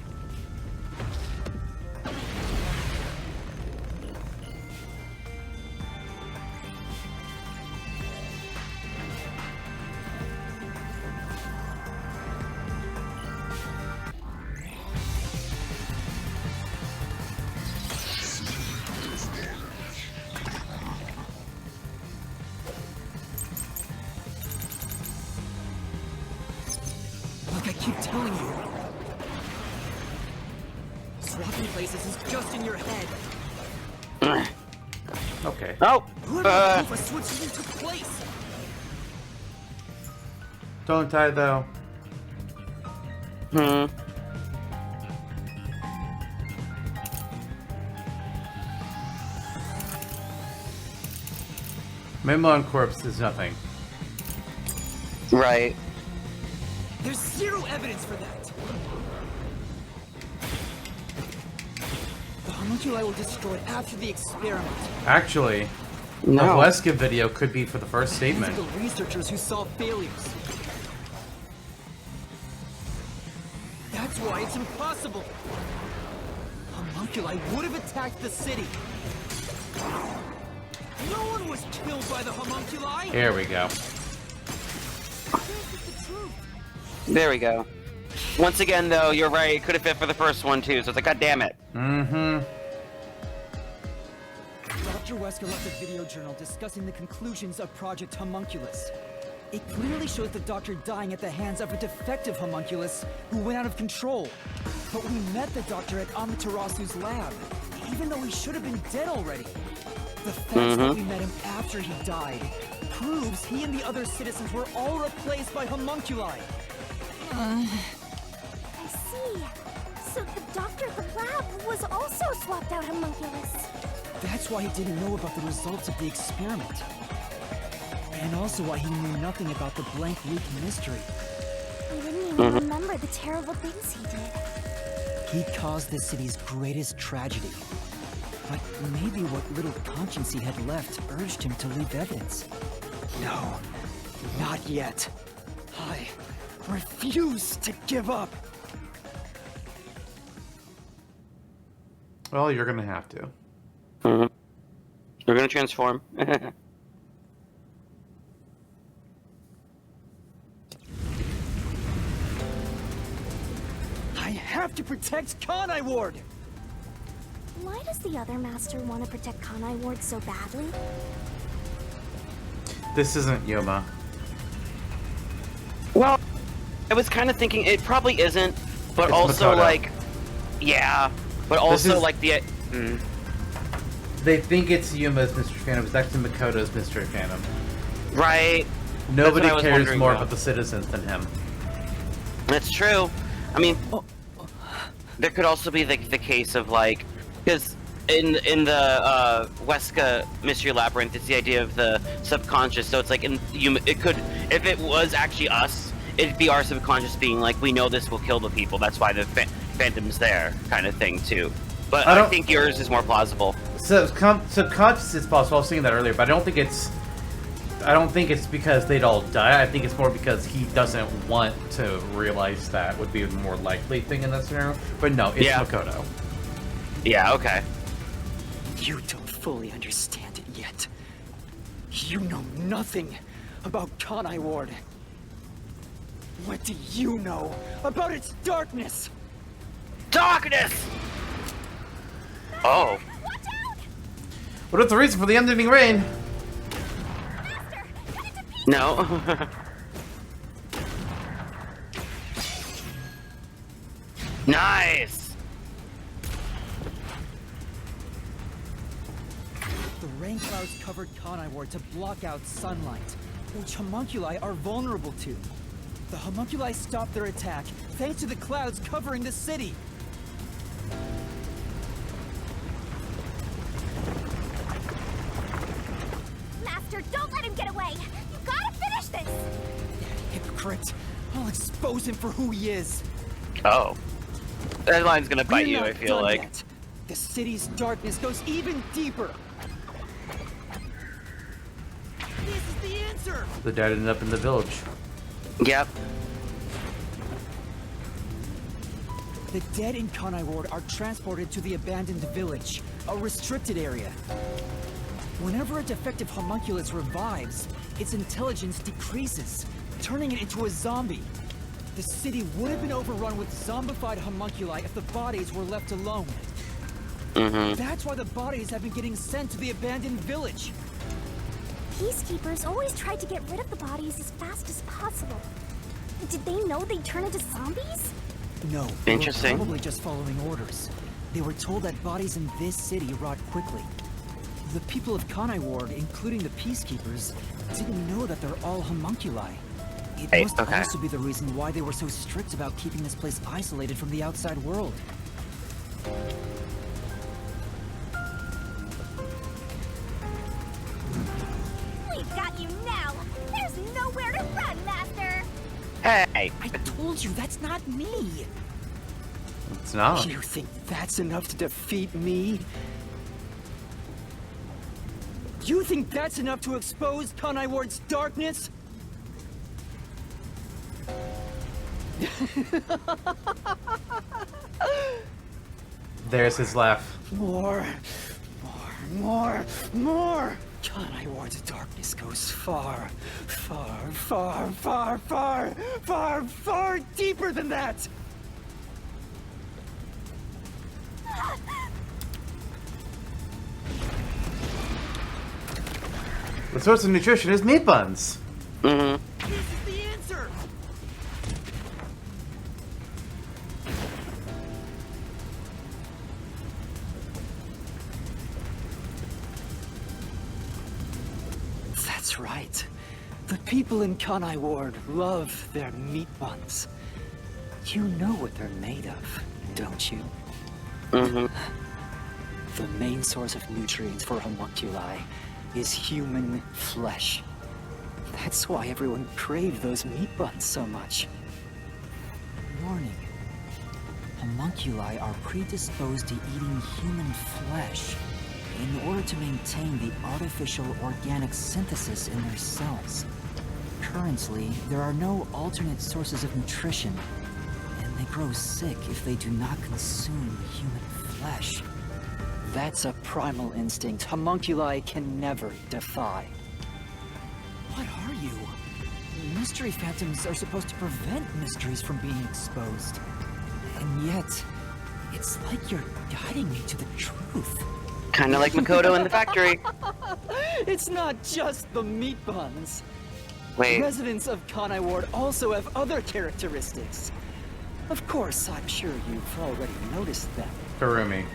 Like I keep telling you. Swapping places is just in your head. Okay. Oh! What if a switch took place? Don't die, though. Memo on corpse is nothing. Right. There's zero evidence for that. The homunculi were destroyed after the experiment. Actually, the Weska video could be for the first statement. These are the researchers who saw failures. That's why it's impossible. Homunculi would have attacked the city. No one was killed by the homunculi. Here we go. There we go. Once again, though, you're right. It could have fit for the first one, too. So it's like, God damn it. Mm-hmm. Dr. Wesker left a video journal discussing the conclusions of Project Homunculus. It clearly shows the Doctor dying at the hands of a defective homunculus who went out of control. But we met the Doctor at Amaterasu's lab, even though he should have been dead already. The fact that we met him after he died proves he and the other citizens were all replaced by homunculi. I see. So the doctor at the lab was also swapped out homunculus. That's why he didn't know about the results of the experiment. And also why he knew nothing about the blank loop mystery. He didn't even remember the terrible things he did. He caused the city's greatest tragedy. But maybe what little conscience he had left urged him to leave evidence. No, not yet. I refuse to give up. Well, you're gonna have to. We're gonna transform. I have to protect Kanai Ward! Why does the other master want to protect Kanai Ward so badly? This isn't Yuma. Well, I was kind of thinking it probably isn't, but It's also Makoto. like, yeah, but also like the. They think it's Yuma's Mystery Phantom. It's actually Makoto's Mystery Phantom. Right. Nobody That's what I was cares wondering more about. about the citizens than him. That's true. I mean, there could also be the case of like, because in the Weska Mystery Labyrinth, it's the idea of the subconscious. So it's like it could, if it was actually us, it'd be our subconscious being like, we know this will kill the people. That's why the phantom's there, kind of thing too. But I think yours is more plausible. Subconscious is possible. I was saying that earlier, but I don't think it's because they'd all die. I think it's more because he doesn't want to realize that would be a more likely thing in that scenario. But no, it's Makoto. Yeah, okay. You don't fully understand it yet. You know nothing about Kanai Ward. What do you know about its darkness? Darkness! Oh. Watch out! What is the reason for the ending rain? Master, cut it to pieces! No. Nice! The rain clouds covered Kanai Ward to block out sunlight, which homunculi are vulnerable to. The homunculi stopped their attack thanks to the clouds covering the city. Master, don't let him get away! You gotta finish this! Hypocrite. I'll expose him for who he is. Oh. That line's gonna bite We're you, not I feel done like. yet. The city's darkness goes even deeper. This is the answer. The dad ended up in the village. Yep. The dead in Kanai Ward are transported to the abandoned village, a restricted area. Whenever a defective homunculus revives, its intelligence decreases, turning it into a zombie. The city would have been overrun with zombified homunculi if the bodies were left alone. That's why the bodies have been getting sent to the abandoned village. Peacekeepers always tried to get rid of the bodies as fast as possible. Did they know they'd turn into zombies? No, they were Interesting. probably just following orders. They were told that bodies in this city rot quickly. The people of Kanai Ward, including the Peacekeepers, didn't know that they're all homunculi. It Hey, must okay. also be the reason why they were so strict about keeping this place isolated from the outside world. We've got you now! There's nowhere to run, Master! Hey. I told you, that's not me! It's not. You think that's enough to defeat me? You think that's enough to expose Kanai Ward's darkness? There's his laugh. More! Kanai Ward's darkness goes far deeper than that! The source of nutrition is meat buns. Mm-hmm. This is the answer! That's right. The people in Kanai Ward love their meat buns. You know what they're made of, don't you? Mm-hmm. The main source of nutrients for homunculi is human flesh. That's why everyone craved those meat buns so much. Warning. Homunculi are predisposed to eating human flesh in order to maintain the artificial organic synthesis in their cells. Currently, there are no alternate sources of nutrition, and they grow sick if they do not consume human flesh. That's a primal instinct homunculi can never defy. What are you? Mystery phantoms are supposed to prevent mysteries from being exposed. And yet, it's like you're guiding me to the truth. Kind of like Makoto in the factory. It's not just the meat buns. Wait. Residents of Kanai Ward also have other characteristics. Of course, I'm sure you've already noticed them. Karumi.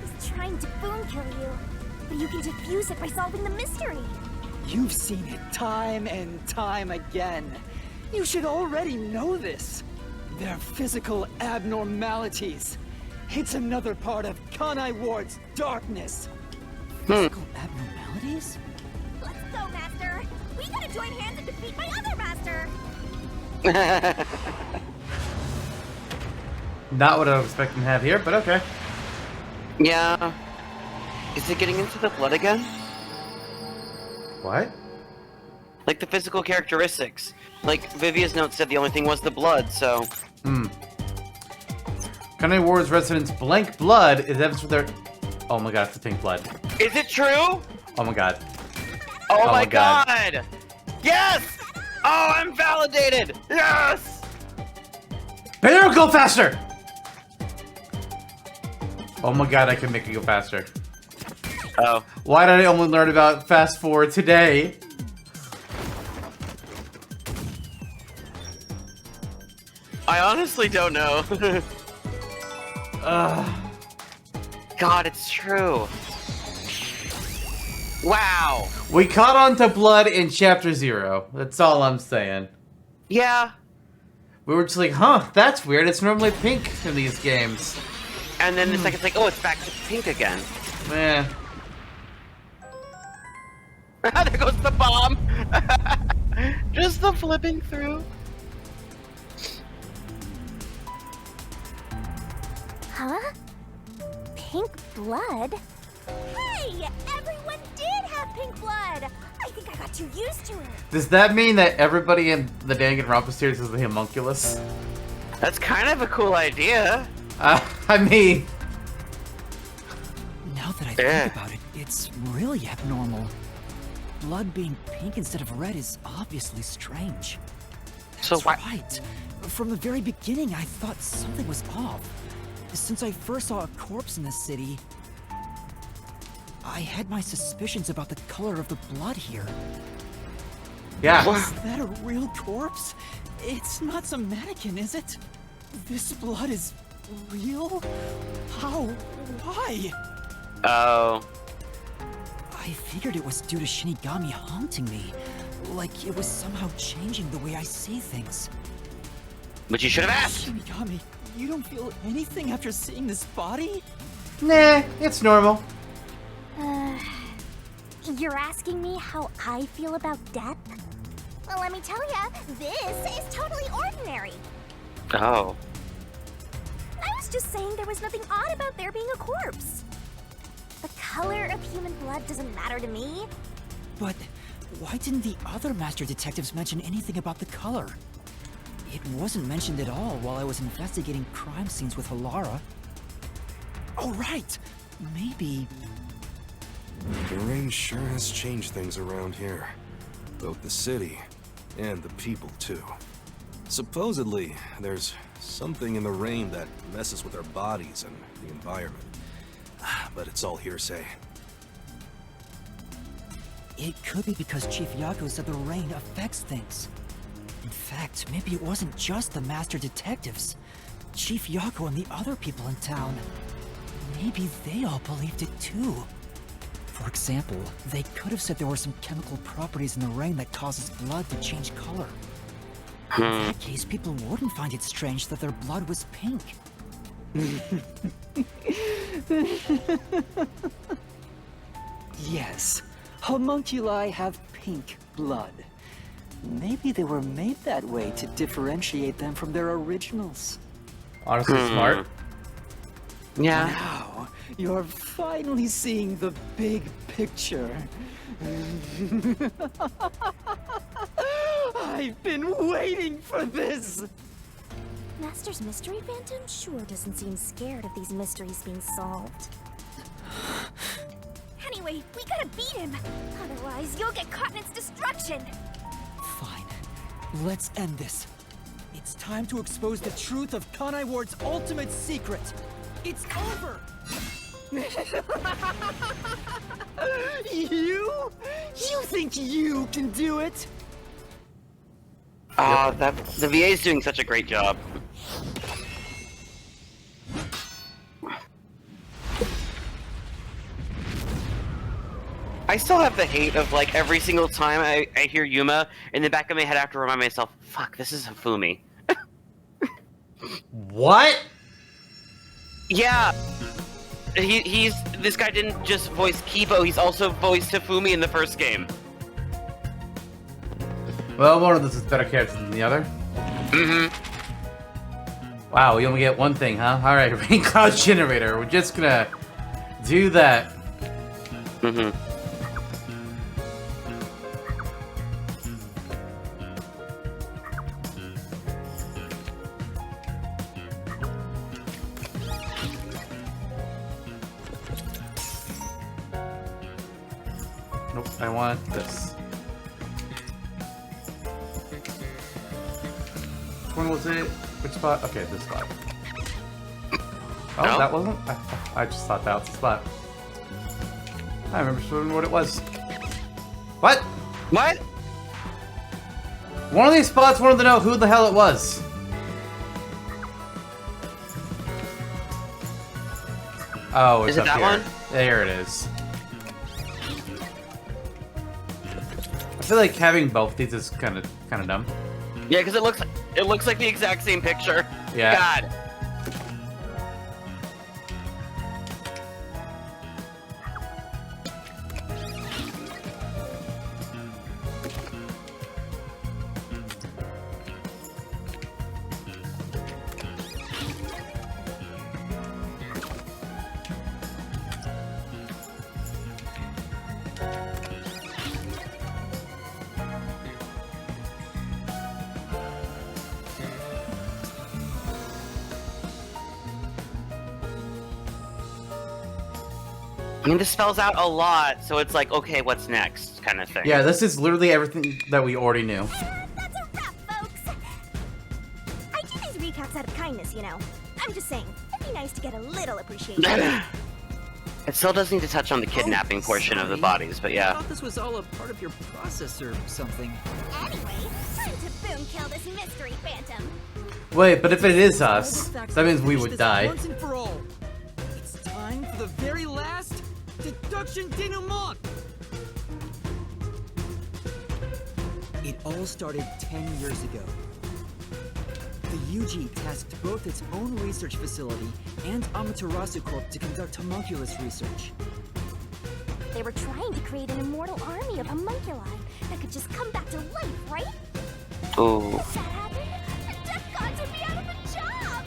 He's trying to boom kill you, but you can defuse it by solving the mystery. You've seen it time and time again. You should already know this. They're physical abnormalities. It's another part of Kanai Ward's darkness. Physical abnormalities? Let's go, Master! We gotta join hands and defeat my other Master! Not what I was expecting to have here, but okay. Yeah. Is it getting into the blood again? What? Like the physical characteristics. Like Vivia's note said the only thing was the blood, so... Kanai Ward's residents' blank blood is evidence for their... Oh my god, it's the pink blood. Is it true? Oh my god. Oh, my my God. god! Yes! Oh, I'm validated! Yes! Better go faster! Oh my god, I can make it go faster. Oh. Why did I only learn about fast forward today? I honestly don't know. God, it's true. Wow. We caught on to blood in chapter 0. That's all I'm saying. Yeah. We were just like, huh, that's weird. It's normally pink in these games. And then the second's like, oh, it's back to pink again. Eh. There goes the bomb. Just the flipping through. Huh? Pink blood? Hey! Everyone did have pink blood! I think I got too used to it. Does that mean that everybody in the Danganronpa series is the homunculus? That's kind of a cool idea. I mean... Now that I Yeah. think about it, it's really abnormal. Blood being pink instead of red is obviously strange. So That's why- right. From the very beginning, I thought something was off. Since I first saw a corpse in the city, I had my suspicions about the color of the blood here. Yeah. Is that a real corpse? It's not some mannequin, is it? This blood is real? How? Why? Oh. I figured it was due to Shinigami haunting me. Like it was somehow changing the way I see things. But you should have asked. Shinigami, you don't feel anything after seeing this body? Nah, it's normal. You're asking me how I feel about death? Well, let me tell ya, this is totally ordinary. Oh. I was just saying there was nothing odd about there being a corpse. The color of human blood doesn't matter to me. But why didn't the other master detectives mention anything about the color? It wasn't mentioned at all while I was investigating crime scenes with Halara. Oh, right! Maybe... The rain sure has changed things around here. Both the city and the people, too. Supposedly, there's something in the rain that messes with our bodies and the environment. But it's all hearsay. It could be because Chief Yako said the rain affects things. In fact, maybe it wasn't just the master detectives. Chief Yako and the other people in town. Maybe they all believed it too. For example, they could have said there were some chemical properties in the rain that causes blood to change color. In that case, people wouldn't find it strange that their blood was pink. Yes, homunculi have pink blood. Maybe they were made that way to differentiate them from their originals. Honestly, smart. Yeah. Now, you're finally seeing the big picture. I've been waiting for this! Master's Mystery Phantom sure doesn't seem scared of these mysteries being solved. Anyway, we gotta beat him! Otherwise, you'll get caught in its destruction! Fine. Let's end this. It's time to expose the truth of Kanai Ward's ultimate secret. It's over! You? You think you can do it? The VA is doing such a great job. I still have the hate of like every single time I hear Yuma in the back of my head. I have to remind myself, fuck, this is Hifumi. What? Yeah. This guy didn't just voice Kibo, he's also voiced Hifumi in the first game. Well, one of this is better character than the other. Wow, we only get one thing, huh? Alright, rain cloud generator. We're just gonna do that. Nope, I want this. Which one was it? Which spot? Okay, this spot. Oh, No? that wasn't? I just thought that was the spot. I remember showing what it was. What? What? One of these spots wanted to know who the hell it was. Oh, it's Is it up that here. one? There it is. I feel like having both these is kind of dumb. Yeah, because it looks like the exact same picture. Yeah. God. I mean, this spells out a lot, so it's like, okay, what's next, kind of thing. Yeah, this is literally everything that we already knew. That's a wrap, folks! I do these recaps out of kindness, you know. I'm just saying, it'd be nice to get a little appreciation. It still does need to touch on the kidnapping portion of the bodies, but I yeah. thought this was all a part of your process or something. Anyway, time to boom kill this mystery phantom. Wait, but if it is us, that means we would die. Once and for all. It's time for the very last deduction denouement. all started 10 years ago. The UG tasked both its own research facility and Amaterasu Corp to conduct homunculus research. They were trying to create an immortal army of homunculi that could just come back to life, right? Oh. If that happened, the death gods would be out of a job!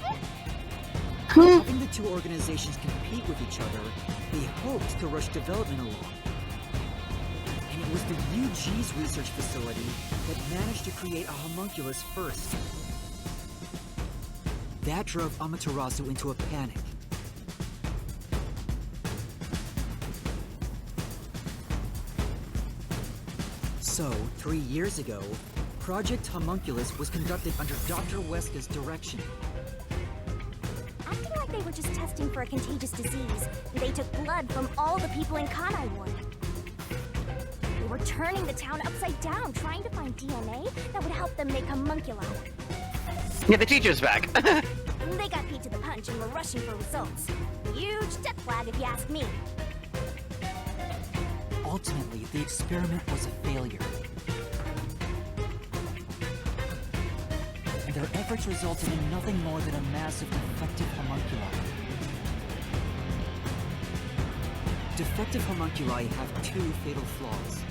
Having the two organizations compete with each other, they hoped to rush development along. And it was the UG's research facility that managed to create a homunculus first. That drove Amaterasu into a panic. So, 3 years ago, Project Homunculus was conducted under Dr. Weska's direction. Acting like they were just testing for a contagious disease, they took blood from all the people in Kanai Ward. They were turning the town upside down, trying to find DNA that would help them make homunculi. Yeah, the teacher's back. They got beat to the punch and were rushing for results. Huge death flag, if you ask me. Ultimately, the experiment was a failure. And their efforts resulted in nothing more than a mass of defective homunculi. Defective homunculi have two fatal flaws.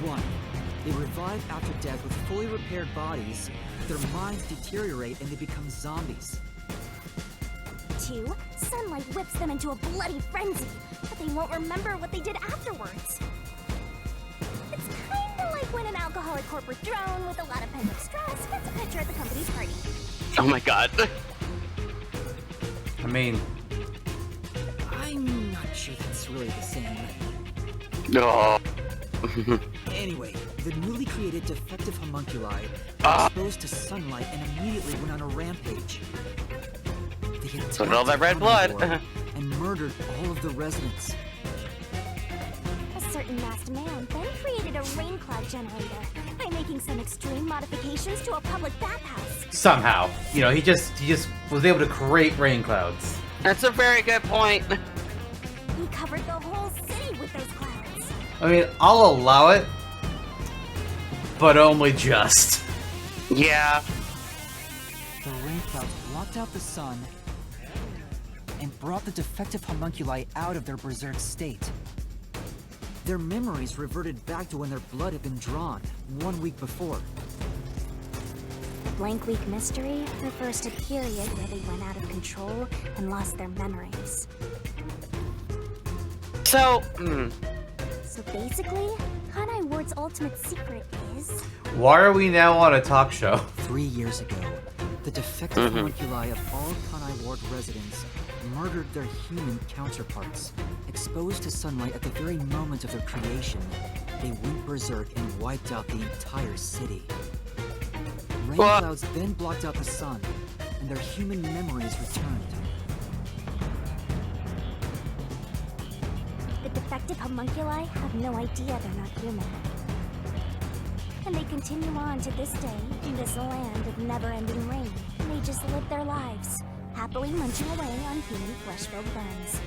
One, they revive after death with fully repaired bodies, their minds deteriorate and they become zombies. 2, sunlight whips them into a bloody frenzy, but they won't remember what they did afterwards. It's kinda like when an alcoholic corporate drone with a lot of pent-up stress gets a picture at the company's party. Oh my god. I mean, I'm not sure that's really the same. No. Anyway, the newly created defective homunculi were exposed to sunlight and immediately went on a rampage. They So did all that red attacked blood. Kanai and murdered all of the residents. A certain masked man then created a rain cloud generator by making some extreme modifications to a public bathhouse. somehow, you know, he just was able to create rain clouds. That's a very good point. He covered the whole city with those clouds. I mean, I'll allow it, but only just. Yeah. The rain clouds blocked out the sun and brought the defective homunculi out of their berserk state. Their memories reverted back to when their blood had been drawn 1 week before. The Blank Week Mystery refers to the period where they went out of control and lost their memories. So, So basically, Kanai Ward's ultimate secret is... Why are we now on a talk show? 3 years ago, the defective homunculi of all Kanai Ward residents murdered their human counterparts. Exposed to sunlight at the very moment of their creation, they went berserk and wiped out the entire city. Rain What? clouds then blocked out the sun, and their human memories returned. The defective homunculi have no idea they're not human. And they continue on to this day in this land of never-ending rain. They just live their lives, happily munching away on human flesh-filled bones.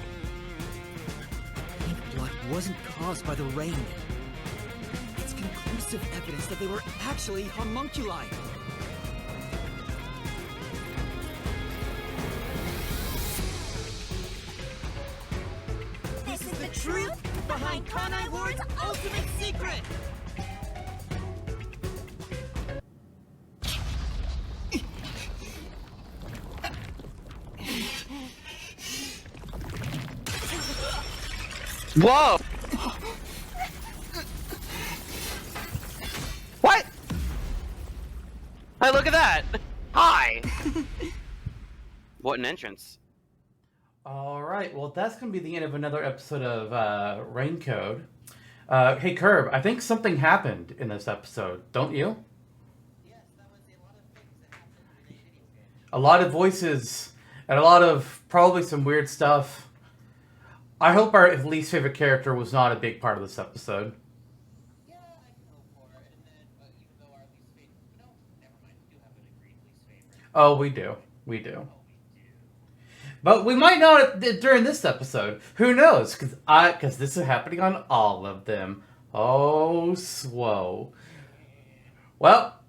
Pink blood wasn't caused by the rain. It's conclusive evidence that they were actually homunculi. This is the truth behind Kanai Ward's ultimate secret! whoa! What? Hey, look at that! Hi! What an entrance. Alright, well that's going to be the end of another episode of Raincode. Hey Curb, I think something happened in this episode, don't you? Yes, that was a lot of things that happened in the video game. A lot of voices, and a lot of probably some weird stuff. I hope our least favorite character was not a big part of this episode. Yeah, I can hope for it. And then, even though our least favorite... No, never mind. We do have an agreed least favorite. Oh, we do. We do. Oh, we do. But we might not during this episode. Who knows? Because this is happening on all of them. Oh, swole. Well,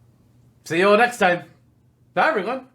see you all next time. Bye, everyone.